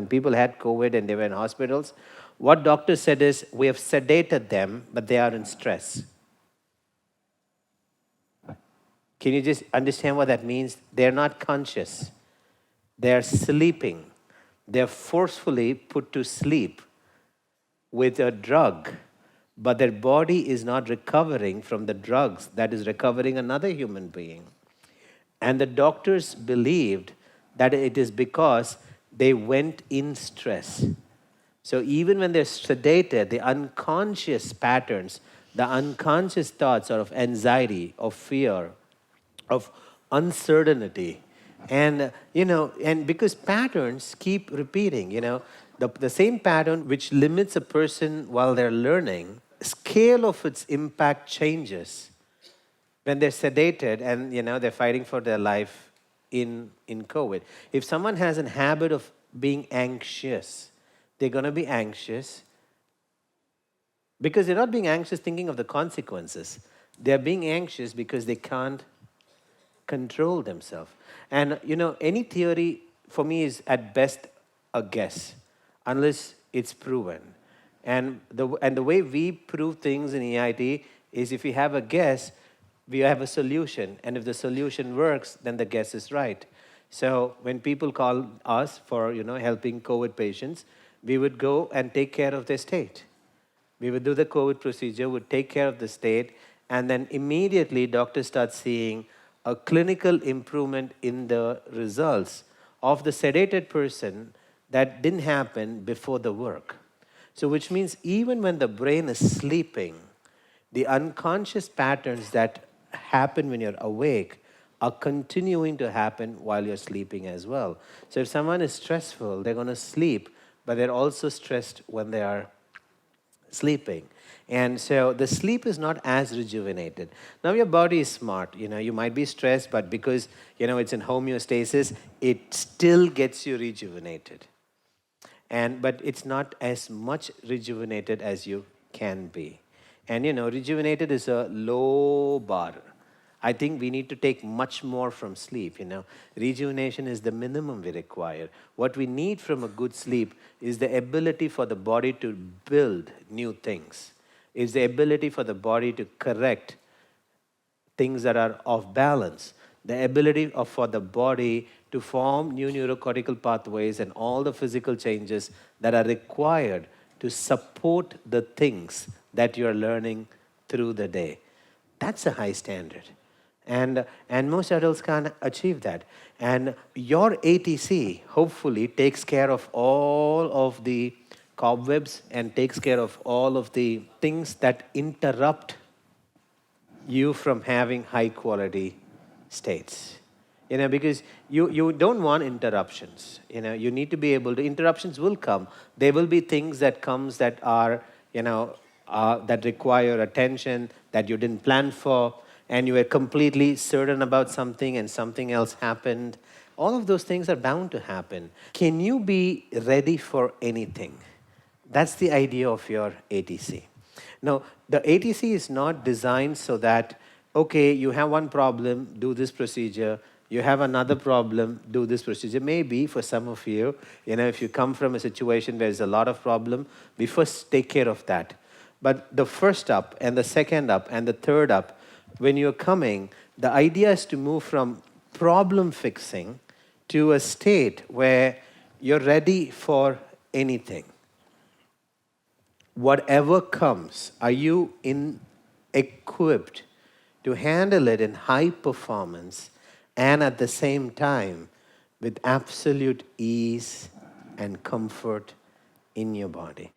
when people had COVID and they were in hospitals, what doctors said is, we have sedated them, but they are in stress. Can you just understand what that means? They're not conscious. They're sleeping. They're forcefully put to sleep with a drug, but their body is not recovering from the drugs that is recovering another human being. And the doctors believed that it is because they went in stress. So even when they're sedated, the unconscious patterns, the unconscious thoughts of anxiety, of fear, of uncertainty, and and because patterns keep repeating, the same pattern which limits a person while they're learning, scale of its impact changes when they're sedated and they're fighting for their life in COVID. If someone has a habit of being anxious, they're going to be anxious because they're not being anxious thinking of the consequences. They're being anxious because they can't control themselves. And any theory for me is at best a guess unless it's proven. And the way we prove things in EIT is if we have a guess, we have a solution. And if the solution works, then the guess is right. So when people call us for helping COVID patients, we would go and take care of their state. We would do the COVID procedure, would take care of the state, and then immediately doctors start seeing a clinical improvement in the results of the sedated person that didn't happen before the work. So which means even when the brain is sleeping, the unconscious patterns that happen when you're awake are continuing to happen while you're sleeping as well. So if someone is stressful, they're going to sleep, but they're also stressed when they are sleeping. And so the sleep is not as rejuvenated. Now your body is smart. You might be stressed, but because it's in homeostasis, it still gets you rejuvenated. But it's not as much rejuvenated as you can be. And rejuvenated is a low bar. I think we need to take much more from sleep. Rejuvenation is the minimum we require. What we need from a good sleep is the ability for the body to build new things. Is the ability for the body to correct things that are off balance. The ability for the body to form new neurocortical pathways and all the physical changes that are required to support the things that you're learning through the day. That's a high standard. And most adults can't achieve that. And your ATC hopefully takes care of all of the cobwebs and takes care of all of the things that interrupt you from having high quality states. Because you don't want interruptions. You need to be able to, interruptions will come. There will be things that comes that are, that require attention that you didn't plan for, and you were completely certain about something and something else happened. All of those things are bound to happen. Can you be ready for anything? That's the idea of your ATC. Now, the ATC is not designed so that, okay, you have one problem, do this procedure. You have another problem, do this procedure. Maybe for some of you, if you come from a situation where there's a lot of problem, we first take care of that. But the first up and the second up and the third up, when you're coming, the idea is to move from problem fixing to a state where you're ready for anything. Whatever comes, are you equipped to handle it in high performance and at the same time with absolute ease and comfort in your body?